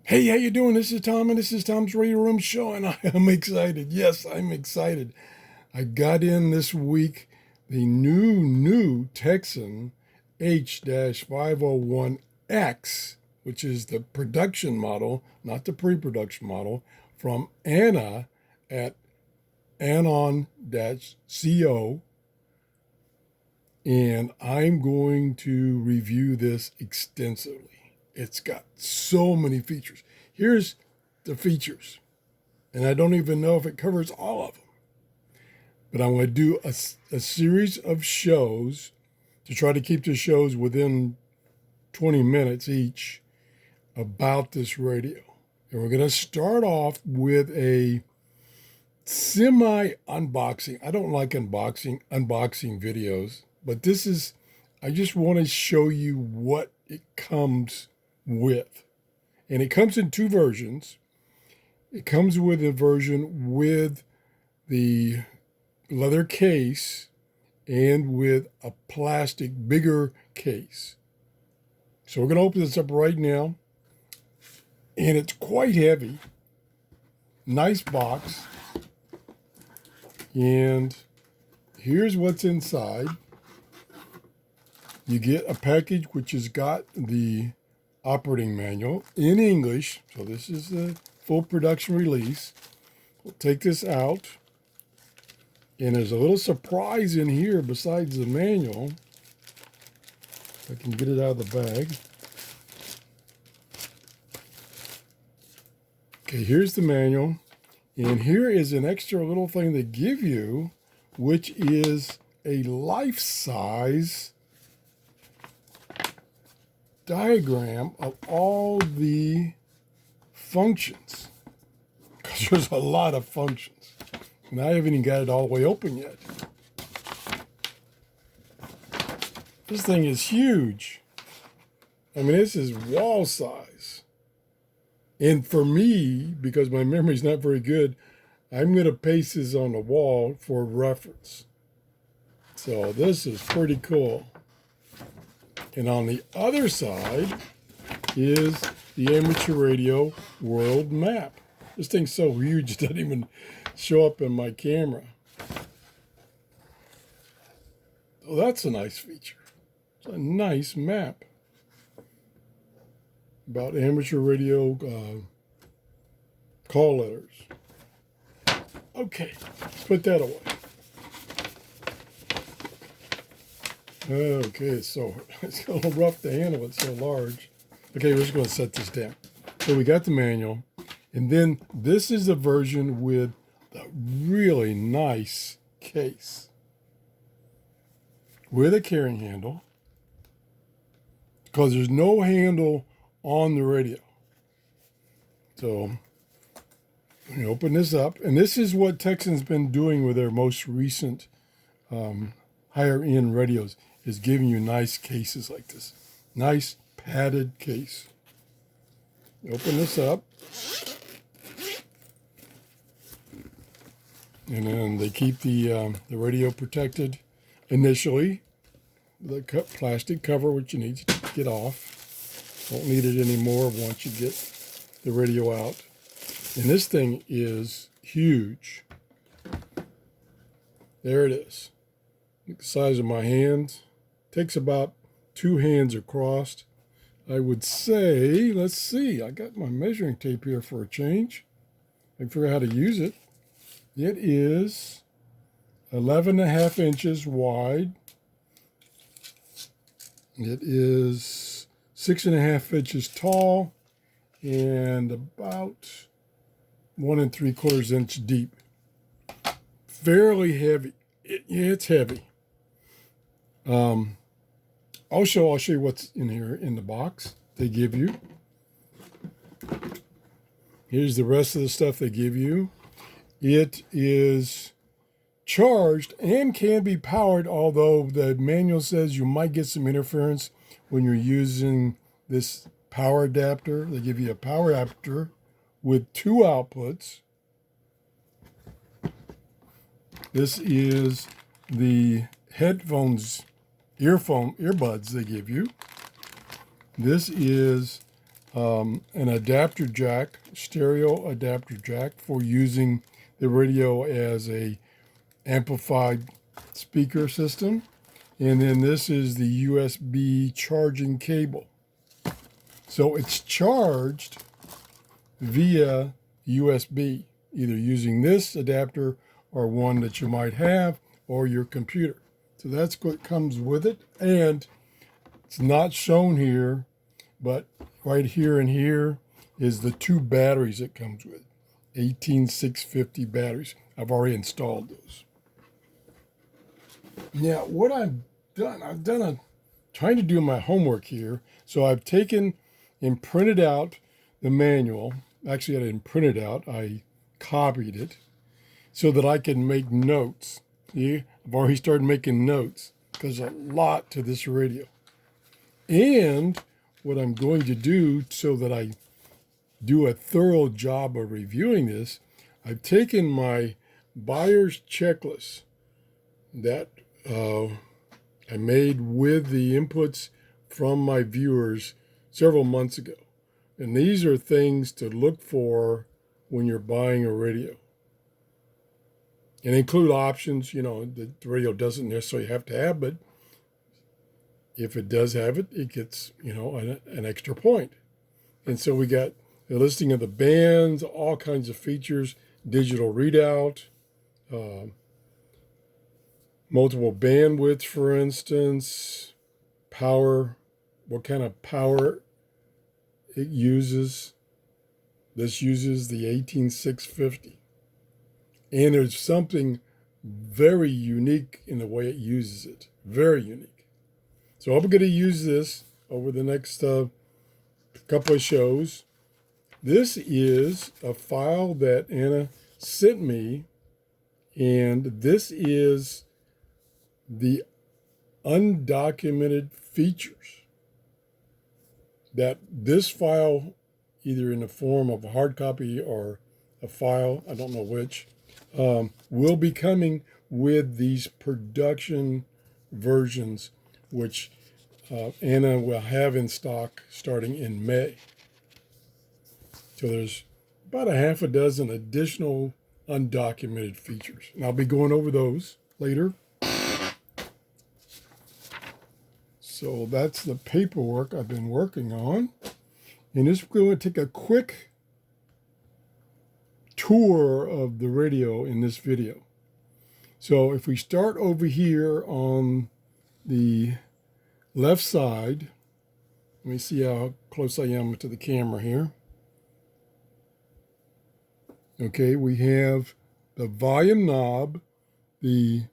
Hey, how you doing? This is Tom, and this is Tom's Radio Room Show, and I am excited. Yes, I'm excited. I got in this week the new Tecsun H-501X, which is the production model, not the pre-production model, from Anna at anon-co, and I'm going to review this extensively. It's got so many features. Here's the features, and I don't even know if it covers all of them. But I'm going to do a series of shows to try to keep the shows within 20 minutes each about this radio. And we're going to start off with a semi-unboxing. I don't like unboxing videos, but this is, I just want to show you what it comes with. And it comes in two versions. It comes with a version with the leather case and with a plastic bigger case. So we're going to open this up right now. And it's quite heavy. Nice box. And here's what's inside. You get a package which has got the operating manual in English. So this is the full production release. We'll take this out. And there's a little surprise in here besides the manual. If I can get it out of the bag. Okay, here's the manual. And here is an extra little thing they give you, which is a life-size diagram of all the functions, because there's a lot of functions, and I haven't even got it all the way open yet. This thing is huge. I mean, this is wall size. And for me, because my memory's not very good, I'm going to paste this on the wall for reference. So this is pretty cool. And on the other side is the amateur radio world map. This thing's so huge it doesn't even show up in my camera. Oh, that's a nice feature. It's a nice map about amateur radio call letters. Okay, put that away. Okay, it's a little rough to handle. It's so large. Okay, we're just going to set this down. So we got the manual, and then this is the version with the really nice case with a carrying handle, because there's no handle on the radio. So we open this up, and this is what Tecsun's been doing with their most recent higher end radios, is giving you nice cases like this. Nice padded case. Open this up. And then they keep the radio protected initially. The plastic cover, which you need to get off. Won't need it anymore once you get the radio out. And this thing is huge. There it is. The size of my hand. Takes about 2 hands across. I would say, let's see, I got my measuring tape here for a change. I can figure out how to use it. It is 11.5 inches wide. It is 6.5 inches tall and about 1 3/4 inch deep. Fairly heavy. It's heavy. I'll show you what's in here in the box they give you. Here's the rest of the stuff they give you. It is charged and can be powered, although the manual says you might get some interference when you're using this power adapter. They give you a power adapter with 2 outputs. This is the headphones, earbuds they give you. This is an adapter jack, stereo adapter jack for using the radio as a amplified speaker system. And then this is the USB charging cable. So it's charged via USB, either using this adapter or one that you might have or your computer. So that's what comes with it. And it's not shown here, but right here and here is the 2 batteries it comes with. 18650 batteries. I've already installed those. Now, what I've done trying to do my homework here. So I've taken and printed out the manual. Actually, I didn't print it out. I copied it so that I can make notes. See, I've already started making notes because there's a lot to this radio. And what I'm going to do so that I do a thorough job of reviewing this, I've taken my buyer's checklist that I made with the inputs from my viewers several months ago. And these are things to look for when you're buying a radio. And include options, you know, that the radio doesn't necessarily have to have, but if it does have it, it gets, you know, an extra point. And so we got a listing of the bands, all kinds of features, digital readout, multiple bandwidth, for instance, power, what kind of power it uses. This uses the 18650. And there's something very unique in the way it uses it. Very unique. So I'm going to use this over the next couple of shows. This is a file that Anna sent me, and this is the undocumented features. That this file, either in the form of a hard copy or a file, I don't know which, will be coming with these production versions, which Anna will have in stock starting in May. So there's about a half a dozen additional undocumented features. And I'll be going over those later. So that's the paperwork I've been working on. And this is going to take a quick tour of the radio in this video. So if we start over here on the left side, let me see how close I am to the camera here. Okay, we have the volume knob, the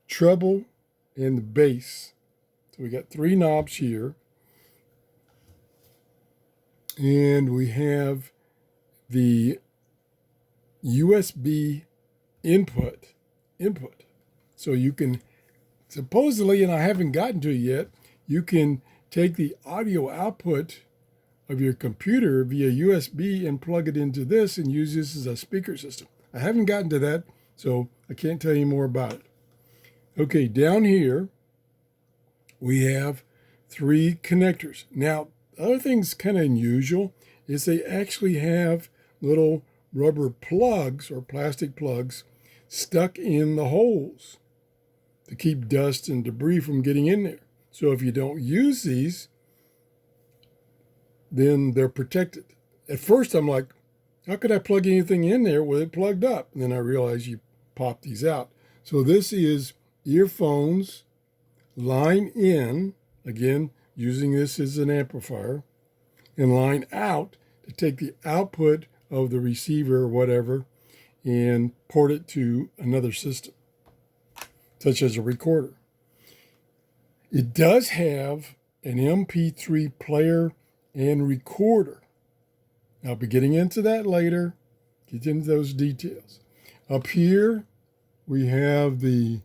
treble, and the bass. So we got 3 knobs here. And we have the USB input. So you can, supposedly, and I haven't gotten to it yet, you can take the audio output of your computer via USB and plug it into this and use this as a speaker system. I haven't gotten to that, so I can't tell you more about it. Okay, down here, we have 3 connectors. Now, the other thing's kind of unusual is they actually have little rubber plugs or plastic plugs stuck in the holes to keep dust and debris from getting in there. So if you don't use these, then they're protected. At first, I'm like, how could I plug anything in there with it plugged up? And then I realized you pop these out. So this is earphones, line in, again, using this as an amplifier, and line out to take the output of the receiver or whatever and port it to another system, such as a recorder. It does have an MP3 player and recorder. I'll be getting into that later, get into those details. Up here, we have the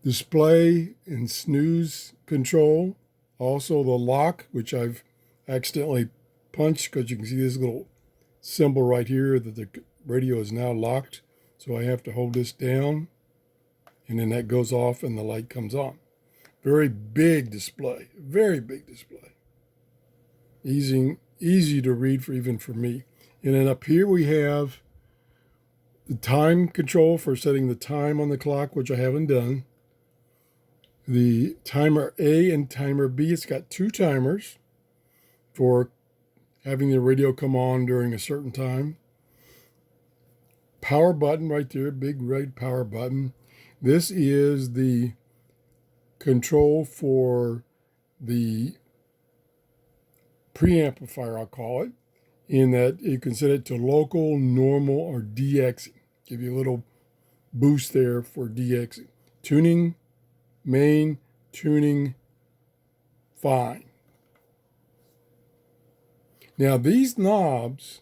display and snooze control. Also the lock, which I've accidentally punched because you can see this little symbol right here that the radio is now locked. So I have to hold this down, and then that goes off and the light comes on. Very big display, very big display. Easy to read even for me. And then up here we have the time control for setting the time on the clock, which I haven't done. The timer A and timer B. It's got two timers for having the radio come on during a certain time. Power button right there, big red power button. This is the control for the preamplifier, I'll call it, in that you can set it to local, normal, or DXing. Give you a little boost there for DXing. Tuning, main, tuning, fine. Now these knobs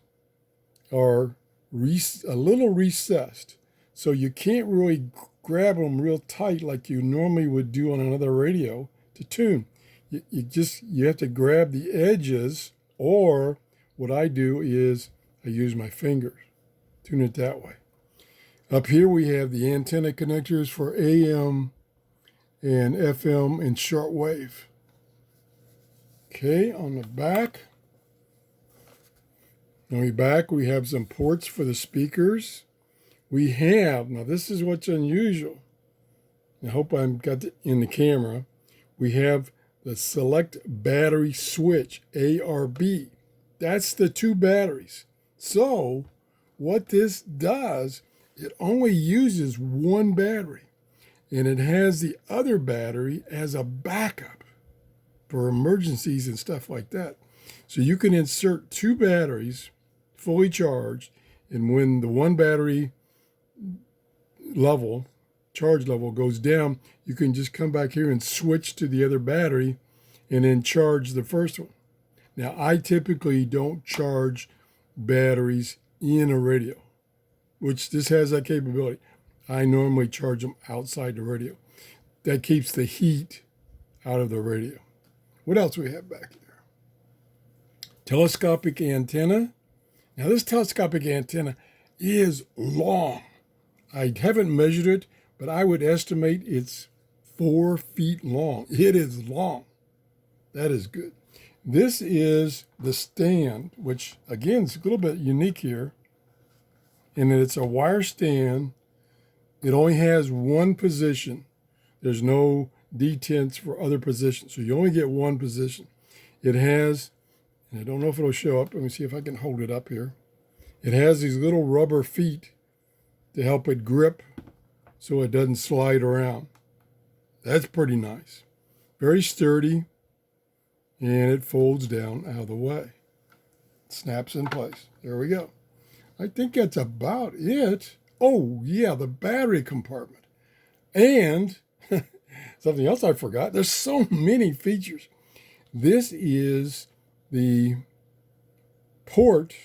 are a little recessed, so you can't really grab them real tight like you normally would do on another radio to tune. You have to grab the edges, or what I do is I use my fingers, tune it that way. Up here we have the antenna connectors for AM and FM and shortwave. Okay, on the back. On the back we have some ports for the speakers. We have, now this is what's unusual. I hope I've got it in the camera. We have the select battery switch, ARB. That's the two batteries. So what this does, it only uses one battery, and it has the other battery as a backup for emergencies and stuff like that. So you can insert two batteries fully charged, and when the one battery level, charge level goes down, you can just come back here and switch to the other battery and then charge the first one. Now, I typically don't charge batteries in a radio, which this has that capability. I normally charge them outside the radio. That keeps the heat out of the radio. What else we have back here? Telescopic antenna. Now, this telescopic antenna is long. I haven't measured it, but I would estimate it's 4 feet long. It is long. That is good. This is the stand, which again is a little bit unique here, in that it's a wire stand. It only has one position. There's no detents for other positions, so you only get one position. It has, and I don't know if it'll show up. Let me see if I can hold it up here. It has these little rubber feet to help it grip so it doesn't slide around. That's pretty nice. Very sturdy, and it folds down out of the way. It snaps in place. There we go. I think that's about it. Oh, yeah, the battery compartment. And something else I forgot. There's so many features. This is the port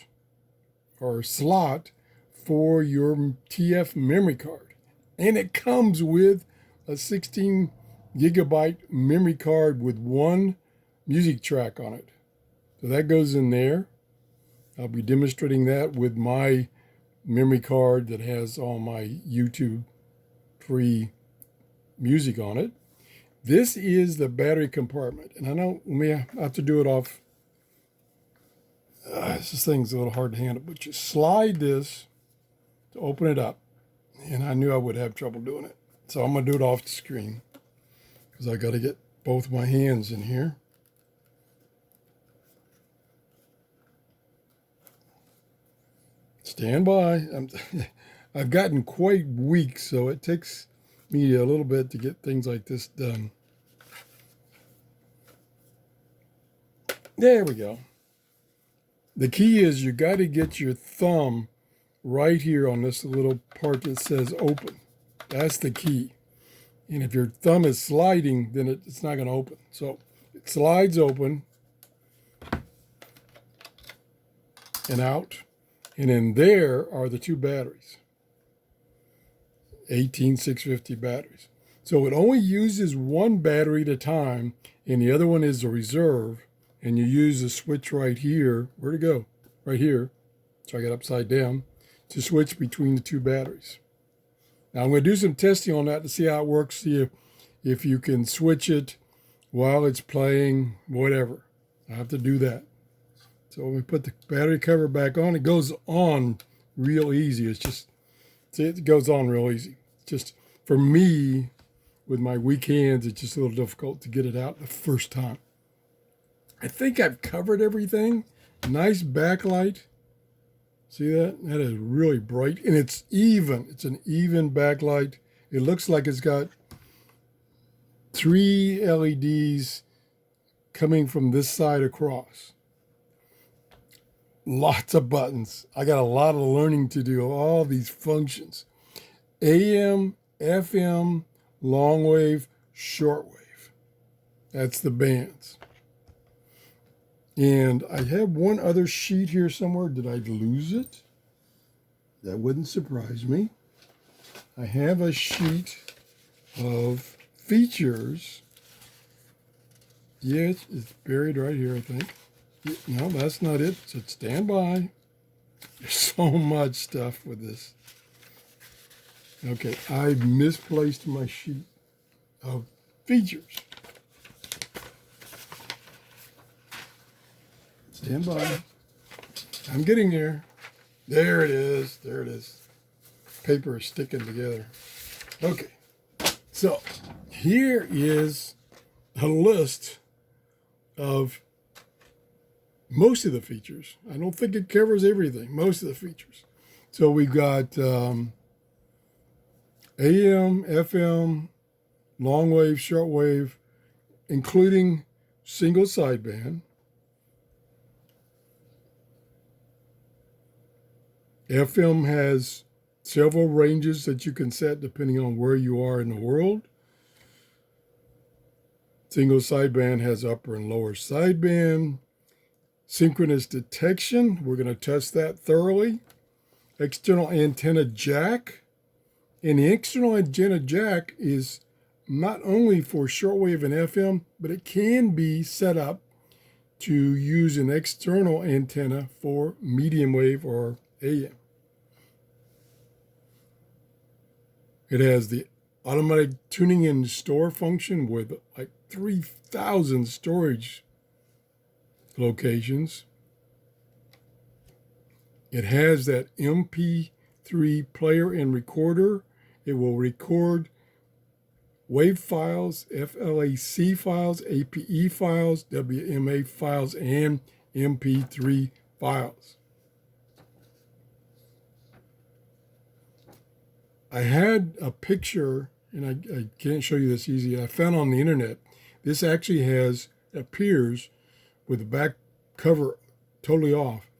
or slot for your TF memory card. And it comes with a 16 gigabyte memory card with one music track on it. So that goes in there. I'll be demonstrating that with my memory card that has all my YouTube free music on it. This is the battery compartment. And I know we have to do it off. This thing's a little hard to handle, but you slide this to open it up. And I knew I would have trouble doing it. So I'm going to do it off the screen because I got to get both my hands in here. Stand by. I've gotten quite weak, so it takes me a little bit to get things like this done. There we go. The key is you got to get your thumb right here on this little part that says open. That's the key. And if your thumb is sliding, then it's not going to open. So it slides open and out. And in there are the two batteries, 18650 batteries. So it only uses one battery at a time, and the other one is a reserve. And you use the switch right here. Where'd it go? Right here. So I got upside down to switch between the two batteries. Now I'm going to do some testing on that to see how it works. See if you can switch it while it's playing, whatever. I have to do that. So when we put the battery cover back on, it goes on real easy. It's just, see, it goes on real easy. Just for me, with my weak hands, it's just a little difficult to get it out the first time. I think I've covered everything. Nice backlight. See that? That is really bright, and it's even. It's an even backlight. It looks like it's got 3 LEDs coming from this side across. Lots of buttons. I got a lot of learning to do, all these functions. AM, FM, long wave, short wave. That's the bands. And I have one other sheet here somewhere. Did I lose it? That wouldn't surprise me. I have a sheet of features. Yes, it's buried right here, I think. No, that's not it. So stand by. There's so much stuff with this. Okay, I misplaced my sheet of features. Stand by. I'm getting there. There it is. There it is. Paper is sticking together. Okay, so here is a list of most of the features. I don't think it covers everything, most of the features. So we've got AM, FM, long wave, short wave, including single sideband. FM has several ranges that you can set depending on where you are in the world. Single sideband has upper and lower sideband. Synchronous detection, we're going to test that thoroughly. External antenna jack. And the external antenna jack is not only for shortwave and FM, but it can be set up to use an external antenna for medium wave or AM. It has the automatic tuning and store function with like 3,000 storage locations. It has that MP3 player and recorder. It will record WAV files, FLAC files, APE files, WMA files, and MP3 files. I had a picture, and I can't show you this easy, I found on the internet. This actually appears with the back cover totally off.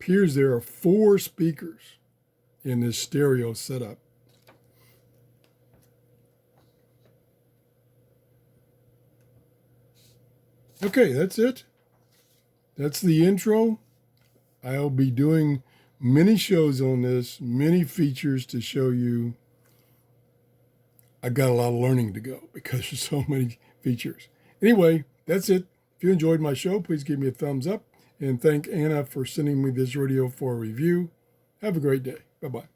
Appears there are 4 speakers in this stereo setup. Okay, that's it. That's the intro. I'll be doing many shows on this, many features to show you. I got a lot of learning to go because there's so many features. Anyway, that's it. If you enjoyed my show, please give me a thumbs up and thank Anna for sending me this radio for a review. Have a great day. Bye-bye.